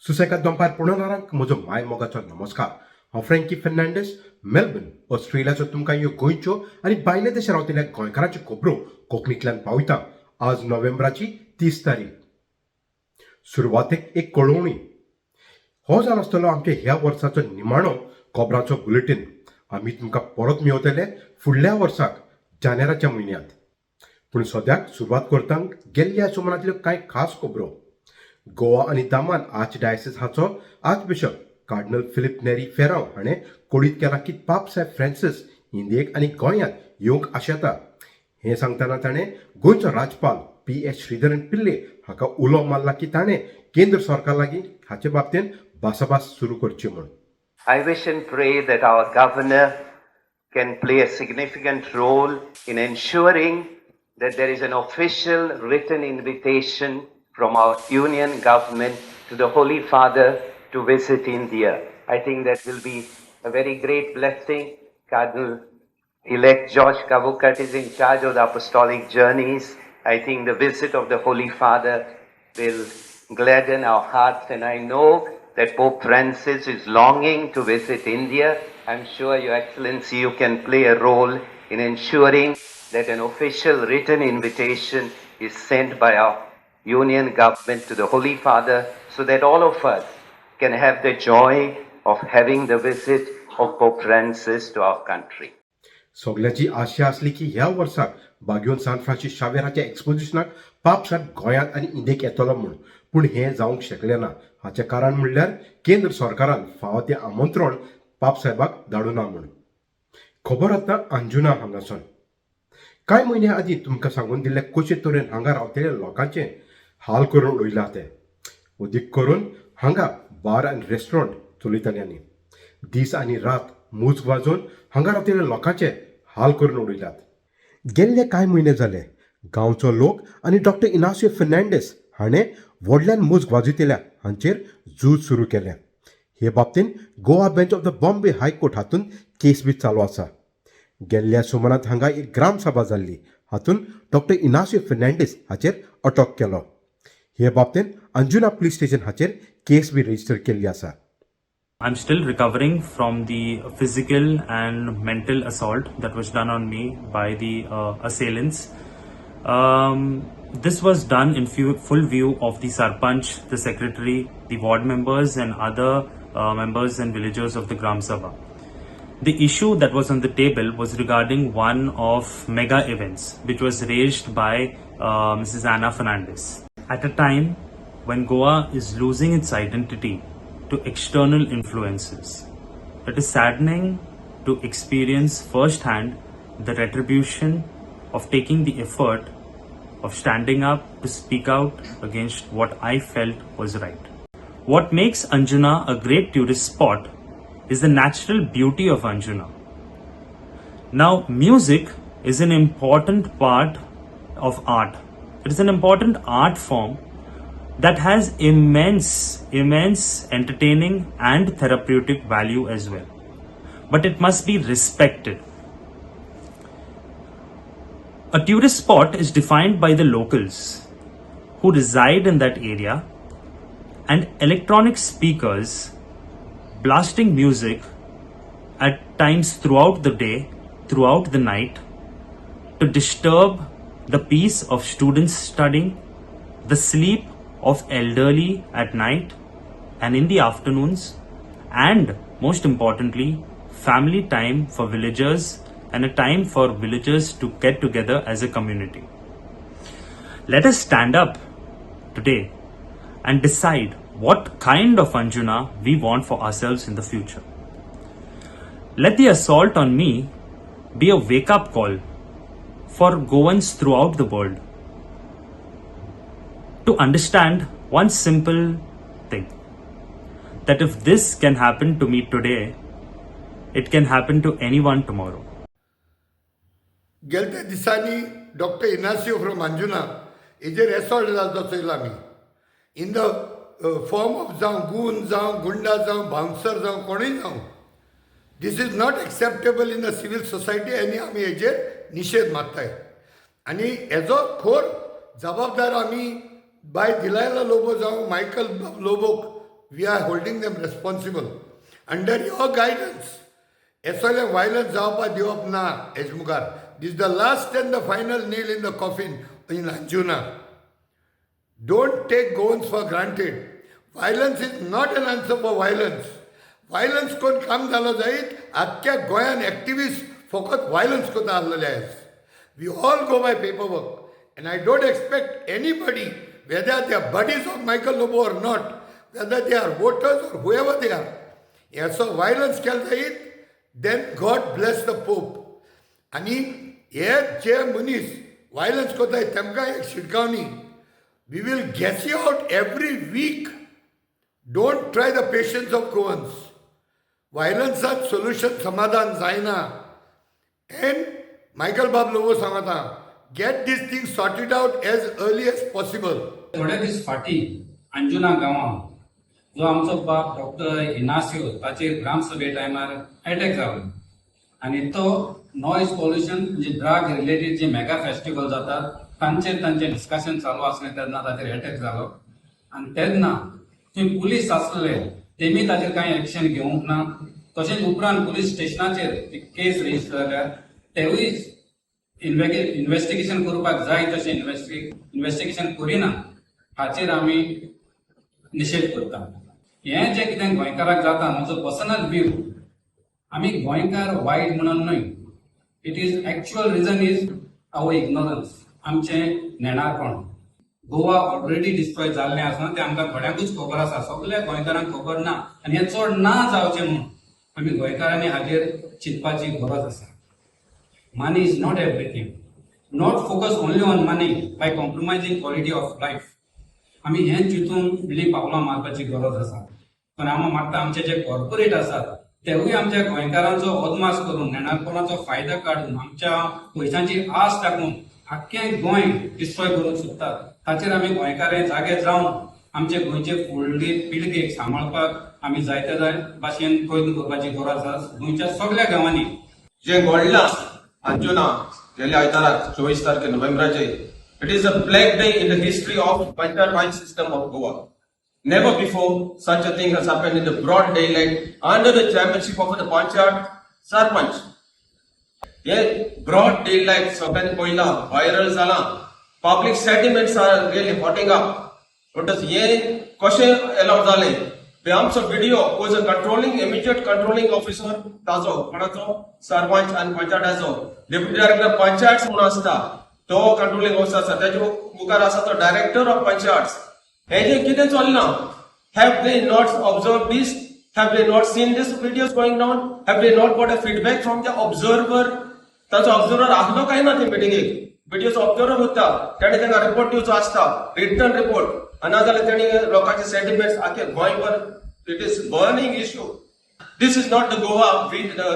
सुसेगाद दंपार पळोवणाऱ्यांक म्हजो माय मोगाचो नमस्कार. हांव फ्रँकी फेर्नांडीस, मेलबर्न, ऑस्ट्रेलियाचो तुमकां ह्यो गोंयच्यो आनी भायल्या देशांत रावतल्या गोंयकारांच्यो खबरो कोंकणींतल्यान पावयता. आज नोव्हेंबराची 30 तारीख. सुरवातेक एक कळोवणी. हो जावन आसतलो आमच्या ह्या वर्साचो निमाणो खबरांचो बुलेटीन. आमी तुमकां परत मेळटले फुडल्या वर्साक जानेराच्या म्हयन्यांत. पूण सद्याक सुरवात करता गेल्ल्या सुमारांतल्यो कांय खास खबरो. गोवा आनी दामान आर्च डायसिस हाचो आर्च बिशप कार्डिनल फिलीप नेरी फेरांव हाणें कळीत केलां की पाप साहेब फ्रांसीस इंडियेक आनी गोंयांत येवंक आशेता. हें सांगतना ताणें गोंयचो राज्यपाल P.S. श्रीधरन पिल्ले हाका उलो मारला की ताणें केंद्र सरकार लागीं हाचे बाबतींत भासाभास सुरू करची म्हूण. I wish and pray that our governor can play a significant role in ensuring that there is an official written invitation from our union government to the Holy Father to visit India. I think that will be a very great blessing. Cardinal-elect George Cavucat is in charge of the apostolic journeys. I think the visit of the Holy Father will gladden our hearts, and I know that Pope Francis is longing to visit India. I'm sure, Your Excellency, you can play a role in ensuring that an official written invitation is sent by our union government to the Holy Father, so that all of us can have the joy of having the visit of Pope Francis to our country. सगळ्याची आशा आसली की ह्या वर्साक बागयोन सान Francis शावेराच्या एक्सपोजिशनाक पाप साहेब गोंयांत आनी इंडियेक येतलो म्हूण. पूण हें जावंक शकलें ना. हाचें कारण म्हणल्यार केंद्र सरकारान फावो तें आमंत्रण पाप साहेबाक धाडूना म्हूण. खबर आतां अंजुना हांगासून. कांय म्हयने आदीं तुमकां सांगून दिल्ले कशे तरेन हांगा रावतल्या लोकांचे हाल करून उडयला ते. अदीक करून हांगा बार आनी रेस्टॉरंट चलयतल्यांनी दीस आनी रात मूज वाजोवन हांगा रावतल्या लोकांचे हाल करून उडयल्यात. गेल्ले कांय म्हयने जाले गांवचो लोक आनी डॉक्टर इनासियो फेर्नांडीस हाणें व्हडल्यान मूज वाजयतल्या हांचेर झूज सुरू केलें. हे बाबतींत Goa bench of the Bombay high court हातून केस बी चालू आसा. गेल्ल्या सुमारांत हांगा एक ग्रामसभा जाल्ली. हातून डॉक्टर इनासियो फेर्नांडीस हाचेर अटक केलो. हे बाबतींत अंजुना पुलीस स्टेशन हाचेर केस बी रजिस्टर केल्ली आसा. I'm still recovering from the physical and mental assault that was done on me by the assailants. This was done in full view of the Sarpanch, the secretary, the ward members and other members and villagers of the Gram Sabha. The issue that was on the table was regarding one of mega events which was raised by Mrs. Anna Fernandes. At a time when Goa is losing its identity to external influences, it is saddening to experience firsthand the retribution of taking the effort of standing up to speak out against what I felt was right. What makes Anjuna a great tourist spot is the natural beauty of Anjuna. Now, music is an important part of art. It is an important art form that has immense entertaining and therapeutic value as well. But it must be respected. A tourist spot is defined by the locals who reside in that area, and electronic speakers blasting music at times throughout the day, throughout the night, to disturb the peace of students studying, the sleep of elderly at night and in the afternoons, and most importantly, family time for villagers and a time for villagers to get together as a community. Let us stand up today and decide what kind of Anjuna we want for ourselves in the future. Let the assault on me be a wake-up call for Goans throughout the world to understand one simple thing, that if this can happen to me today, it can happen to anyone tomorrow. गेल्या दिसांनी doctor Inácio from Anjuna हेजेर assault जाल्लो चोयला आमी. In the form of जावं goon जावं गुंडा जावं bouncer जावं कोणूय जावं, this is not acceptable in the civil society आनी आमी हेजेर निशेध मारताय. आनी हेजो खोर जबाबदार आमी बाय दिलायला लोबो जावं Michael लोबोक we are holding them responsible. Under your guidance, SLM violence जावपा दिवप ना एजमुगार. This is the last and the final nail in the coffin in Anjuna. Don't take Goans for granted. Violence is not an answer for violence. Violence कोण काम झालं जायत अख्ख्या गोयान activist फकत violence कोण आलेले आहेत. We all go by paperwork. And I don't expect anybody, whether they are buddies of Michael Lobo or not, whether they are voters or whoever they are, so violence केलं जायत, then God bless the Pope. आणि हे जे मनीस violence कोताय तेमकां एक शिटकावणी. We will guess you out every week. Don't try the patience of Goans. Violence is solution समाधान जायना. And Michael Bob Lobo सांगता, get this thing sorted out as early as possible. थोडे दीस फाटी अंजुना गांवांत जो आमचो बाप डॉक्टर इनासियो ताचेर ग्रामसभे टायमार अटॅक जालो आनी तो नॉयज पॉल्युशन म्हणजे ड्रग रिलेटेड जे मेगा फेस्टिवल जातात तांचे डिस्कशन चालू आसलें तेन्ना ताचेर अटॅक जालो आनी तेन्ना थंय पुलीस आसले तेमी ताचेर कांय एक्शन घेवंक ना. तशेंच उपरांत पुलीस स्टेशनाचेर केस रजिस्टर जाल्यार तेवूय इन्व्हेस्टिगेशन करपाक जाय तशें इन्व्हेस्टिगेशन करिना हाचेर आमी निशेध करता. हें जें कितें गोंयकाराक जाता म्हजो पर्सनल व्यू आमी गोंयकार वायट म्हणून न्हय. It is actual reason is our ignorance आमचें नेणारपण. गोवा ऑलरेडी डिस्ट्रॉय जाल्लें आसा तें आमकां थोड्यांकूच खबर आसा, सगळ्या गोंयकारांक खबर ना आनी हें चड ना जावचें म्हणून आमी गोंयकारांनी हाचेर चिंतपाची गरज आसा. Money is not everything. Not focus only on money by compromising quality of life. आमी हें चिंतून इल्ली पावलां मारपाची गरज आसा. पण हांव मागता आमचे जे कॉर्पोरेट आसात तेवूय आमच्या गोंयकारांचो अदमास करून नेणारपणाचो फायदो काडून आमच्या पयशांची आस टाकून आख्खें गोंय डिस्ट्रॉय करूंक सोदतात. ताचेर आमी गोंयकारे जागे जावन आमचे गोंयचे फुडली पिळगेक सांबाळपाक आमी जायते भाशेन प्रयत्न करपाची गरज आसा गोंयच्या सगळ्या गांवांनी. जे घडलां अंजुना गेल्या आयताराक 24 तारखे नोव्हेंबराचे, it is a black day in the history of panchayat Raj system of Goa. Never before such a thing has happened in the broad daylight under the chairmanship of the panchayat sarpanch. हे broad daylight सगळ्यांनी पयला viral जाला. Public sentiments are really hotting up. म्हणटच हे कशें अलाव जालें ते आमचो video was a controlling immediate controlling officer ताजो कोणाचो सरपंच आनी पंचायताचो डेप्युटी डायरेक्टर पंचायत म्हणून आसता तो कंट्रोलिंग ऑफिसर आसा. तेजे मुखार आसा तो डायरेक्टर ऑफ पंचायत. हे जे कितें चलना, have they not observe this, have they not seen this videos going down, have they not got a feedback from the observer. ताचो ऑब्झर्वर आसलो काय ना ते मिटिंगेक. व्हिडिओचो ऑब्झर्वर उरता तेणे तांकां रिपोर्ट दिवचो आसता, रिटन रिपोर्ट. आनी नाजाल्यार तेणी लोकांचे सेंटिमेंट्स आख्खे गोंयभर it is burning issue. This is not the Goa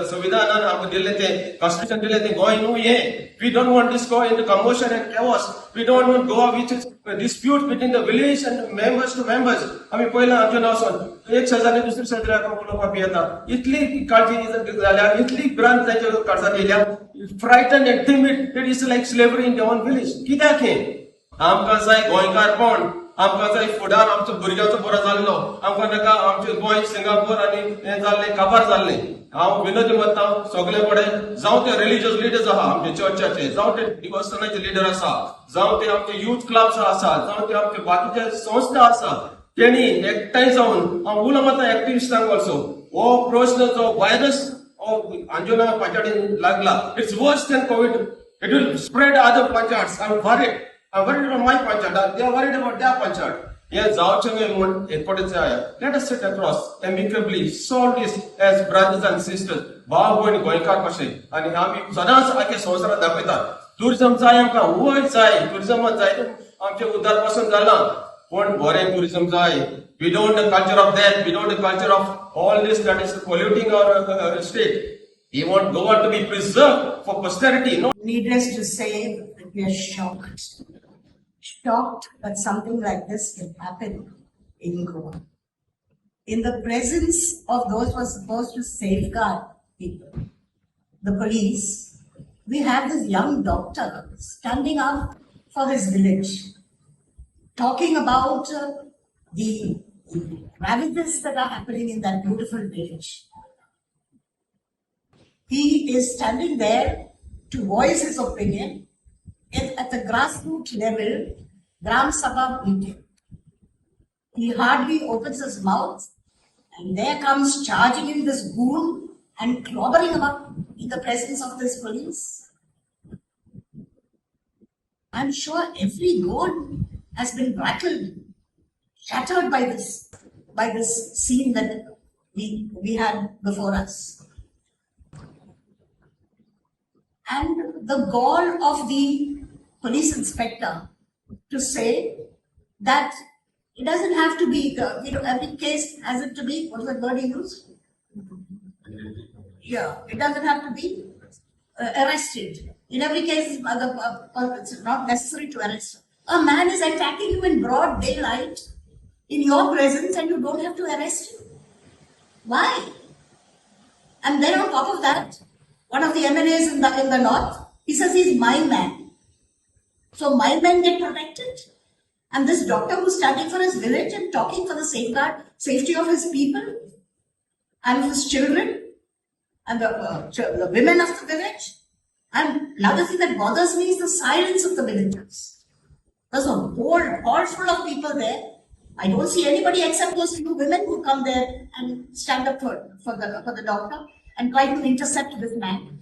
संविधानान आमकां दिल्लें तें कॉन्स्टिट्यूशन दिल्लें तें गोंय न्हू हें. We don't want this go in the commotion and chaos. We don't want Goa which is dispute between the village and members to members. आमी पयलां आमच्या नांवसून एक शेजारी दुसऱ्या शेजाऱ्याक उलोवपाक येता. इतली काळजी जाल्या, इतली ब्रांच तांच्या काळजांत येयल्या. Frightened and timid. It is like slavery in their own village. कित्याक हें? आमकां जाय गोंयकारपण, आमकां जाय फुडार आमचो भुरग्याचो बरो जाल्लो. आमकां नाका आमचें गोंय सिंगापूर आनी हें जाल्लें काबार जाल्लें. हांव विनोदी म्हणटा सगळे कडेन जावं ते रिलिजियस लिडर्स आहा आमचे चर्चाचे, जावं ते डिवोशनाचे लिडर आसा, जावं ते आमचे युथ क्लब्स आसा, जावं ते आमचे बाकीचे संस्था आसा, तेणी एकठांय जावन हांव उलो मारता एक्टिविस्टांक ऑल्सो. हो प्रश्न जो व्हायरस अंजुना पंचायतीन लागला, it's worse than Covid. It will spread other panchayats. I am worried. I'm worried about my panchayat. They are worried about their panchayat. Yes, let us sit across amicably, solve this as brothers and sisters. Bhagwan Goinkar Kashe. And आम्ही सदांच आखे संवसारात दाखयतात. Tourism जाय आमकां, वय जाय, टुरिझमात जाय आमचे उद्धार पासून जाला. पण बरें टुरिझम जाय. We don't want the culture of death. We don't want the culture of all this that is polluting our state. We want Goa to be preserved for posterity. No. Needless to say that we are shocked. Shocked that something like this can happen in Goa. In the presence of those who are supposed to safeguard people, the police, we have this young doctor standing up for his village, talking about the ravages that are happening in that beautiful village. He is standing there to voice his opinion at the grassroots level, Gram Sabha meeting. He hardly opens his mouth, and there comes charging in this goon and clobbering him up in the presence of this police. I'm sure every Goan has been rattled, shattered by this scene that we had before us. And the gall of the police inspector to say that it doesn't have to be, every case has it to be, what was the word he used? Yeah, it doesn't have to be arrested. In every case, it's not necessary to arrest him. A man is attacking you in broad daylight in your presence and you don't have to arrest him. Why? And then on top of that, one of the MLAs in the north, he says he's my man. So my men get protected. And this doctor who's standing for his village and talking for the safety of his people and his children and the women of the village. And another thing that bothers me is the silence of the villagers. There's a whole hall full of people there. I don't see anybody except those few women who come there and stand up for the doctor and try to intercept this man.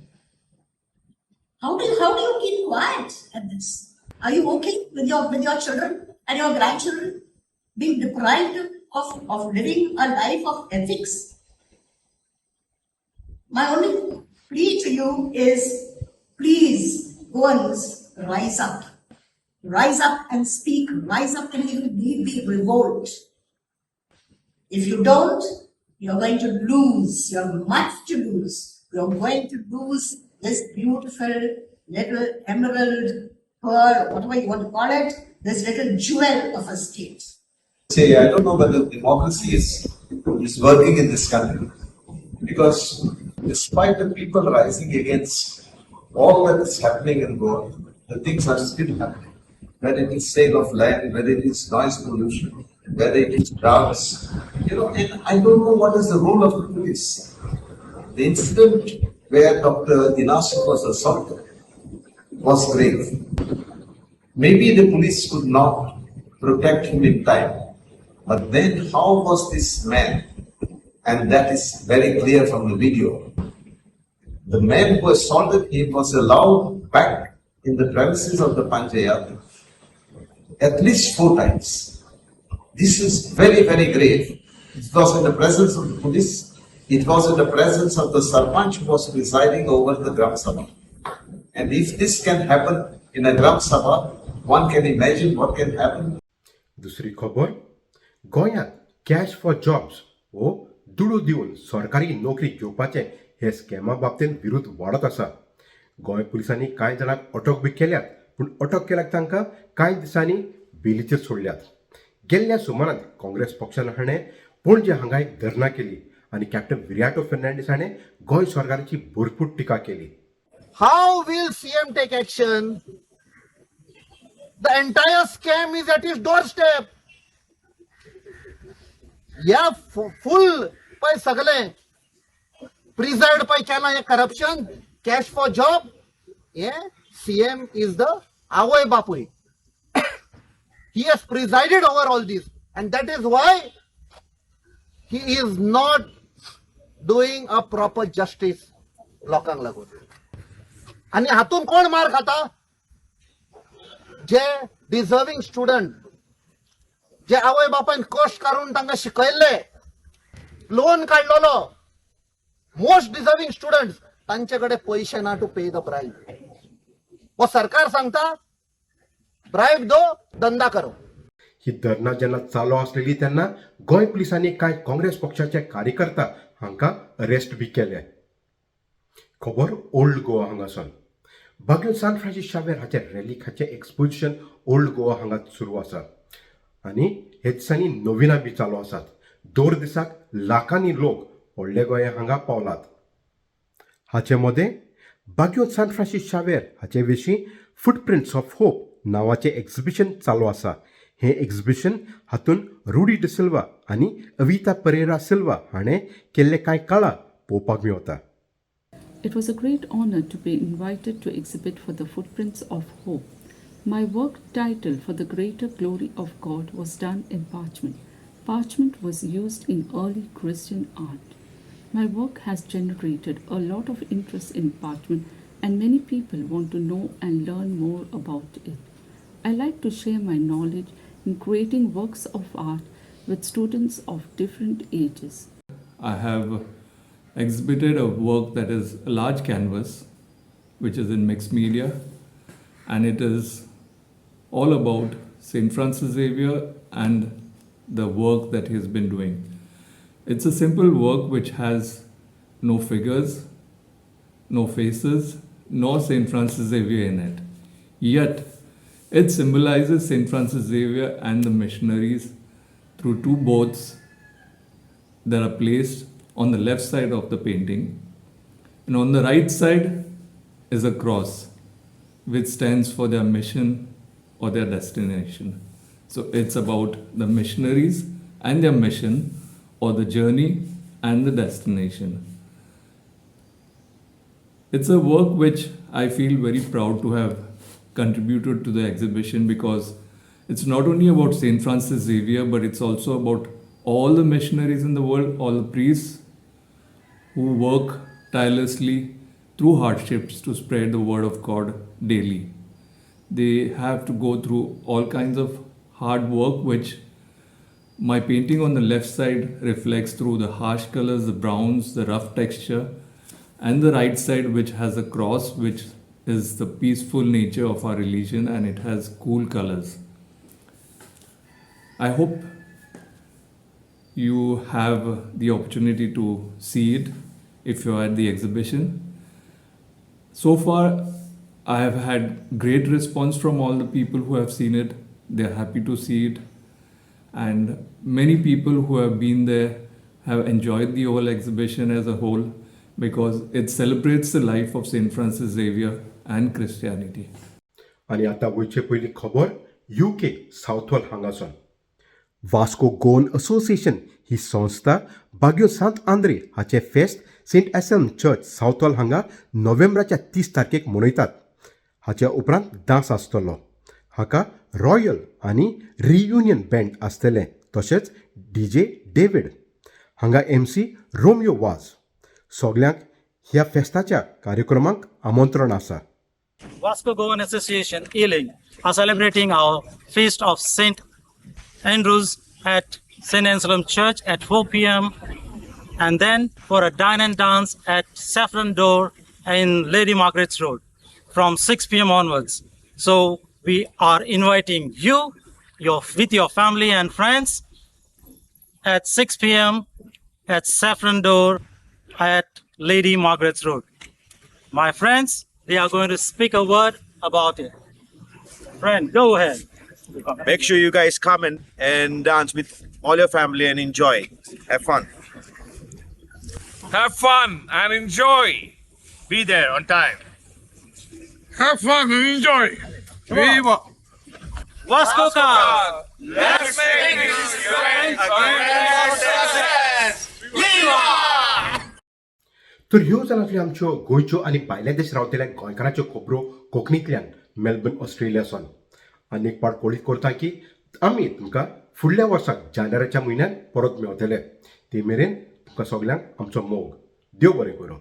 How do you keep quiet at this? Are you okay with your children and your grandchildren being deprived of living a life of ethics? My only plea to you is, please, Goans, rise up. Rise up and speak. Rise up and if need be, revolt. If you don't, you're going to lose. You have much to lose. You're going to lose this beautiful little emerald pearl, whatever you want to call it, this little jewel of a state. Say, I don't know whether democracy is working in this country. Because despite the people rising against all that is happening in Goa, the things are still happening. Whether it is sale of land, whether it is noise pollution, whether it is drugs, and I don't know what is the role of the police. The incident where Dr. Inacio was assaulted was grave. Maybe the police could not protect him in time, but then how was this man, and that is very clear from the video, the man who assaulted him was allowed back in the premises of the Panchayat at least 4 times. This is very, very grave. It was in the presence of the police. It was in the presence of the Sarpanch who was presiding over the Gram Sabha. And if this can happen in a Gram Sabha, one can imagine what can happen. दुसरी खबर, गोंयांत cash for jobs वो दुडू दिवन सरकारी नोकरी घेवपाचे हे स्कॅमा बाबतींत विरोध वाडत आसा. गोंय पुलिसांनी कांय जाणांक अटक बी केल्यात, पूण अटक केल्याक तांकां कांय दिसांनी बेलीचेर सोडल्यात. गेल्ल्या सुमारांत काँग्रेस पक्षान हाणें पणजे हांगा एक धर्ना केली आनी कॅप्टन विराटो फेर्नांडीस हाणें गोंय सरकाराची भरपूर टिका केली. How will CM take action? The entire scam is at his doorstep. Yeah, full by सगळे preside by केला हे corruption, cash for job. Yeah, CM is the Avoy Bapui. He has presided over all this, and that is why he is not doing a proper justice. लोकांक लागून. आणि हातून कोण मार खाता? जे deserving student, जे आवय बापायन कष्ट करून तांकां शिकयल्ले, लोन काडलेलो, मोस्ट डिझर्विंग स्टुडंट, तांचे कडेन पयशे ना टू पे द प्राइज. वो सरकार सांगता ब्रायब दो, धंदा करो. ही धर्ना जेन्ना चालू आसलेली तेन्ना गोंय पुलिसांनी कांय काँग्रेस पक्षाचे कार्यकर्ता हांकां अरेस्ट बी केले. खबर ओल्ड गोवा हांगासून. बागेन सान फ्रांसीस शावेर हाचे रॅलीक हाचे एक्सपोजिशन ओल्ड गोवा हांगा सुरू आसा आनी हे दिसांनी नविनां बी चालू आसात. दर दिसाक लाखांनी लोक व्हडले गोंया हांगा पावलात. हाचे मदें बागेन सान फ्रांसीस शावेर हाचे विशीं फुटप्रिंट्स ऑफ होप नांवाचें एक्झिबिशन चालू आसा. हे एक्झिबिशन हातून रुडी डिसिल्वा आनी अविता परेरा सिल्वा हाणें केल्ले कांय कळा पळोवपाक मेळटा. It was a great honor to be invited to exhibit for the Footprints of Hope. My work title for the Greater Glory of God was done in parchment. Parchment was used in early Christian art. My work has generated a lot of interest in parchment and many people want to know and learn more about it. I like to share my knowledge in creating works of art with students of different ages. I have exhibited a work that is a large canvas, which is in mixed media, and it is all about St. Francis Xavier and the work that he's been doing. It's a simple work which has no figures, no faces, nor St. Francis Xavier in it. Yet, it symbolizes St. Francis Xavier and the missionaries through two boats that are placed on the left side of the painting, and on the right side is a cross which stands for their mission or their destination. So it's about the missionaries and their mission, or the journey and the destination. It's a work which I feel very proud to have contributed to the exhibition, because it's not only about St. Francis Xavier, but it's also about all the missionaries in the world, all the priests who work tirelessly through hardships to spread the word of God daily. They have to go through all kinds of hard work, which my painting on the left side reflects through the harsh colors, the browns, the rough texture, and the right side, which has a cross, which is the peaceful nature of our religion, and it has cool colors. I hope you have the opportunity to see it if you're at the exhibition. So far, I have had great response from all the people who have seen it. They're happy to see it. And many people who have been there have enjoyed the whole exhibition as a whole, because it celebrates the life of St. Francis Xavier and Christianity. आनी आतां वयचे पयलीं खबर UK सावथवॉल हांगासून. Vasco गोन association ही संस्था बागयो सांत Andre हाचे फेस्त Saint SM church सावथवॉल हांगा नोव्हेंबराच्या 30 तारखेक मनयतात. हाच्या उपरांत डांस आसतलो. हाका रॉयल आनी रियुनियन बँड आसतले, तशेंच DJ डेव्हिड. हांगा MC रोमियो वाज. सगल्यांक ह्या फेस्ताच्या कार्यक्रमांक आमंत्रण आसा. Vasco Goan Association, Ealing, are celebrating our feast of St. Andrews at St. Anselm Church at 4 p.m. and then for a dine and dance at Saffron Door in Lady Margaret's Road from 6 p.m. onwards. So we are inviting you, with your family and friends at 6 p.m. at Saffron Door at Lady Margaret's Road. My friends, they are going to speak a word about it. Friend, go ahead. Make sure you guys come and dance with all your family and enjoy. Have fun. Have fun and enjoy. Be there on time. Have fun and enjoy. Viva! Vasco Ka! Let's make this event a grand success! Viva! तर ह्यो जाल्यार आमच्यो गोंयच्यो आनी भायल्या देश रावतल्या गोंयकारांच्यो खबरो कोंकणींतल्यान मेलबर्न ऑस्ट्रेलियासून. आनी एक पाट कळीत करता की आमी तुमकां फुडल्या वर्साक जानेवारीच्या म्हयन्यात परत मेळटले. ते मेरेन तुमकां सगल्यांक आमचो मोग. देव बरें करूं.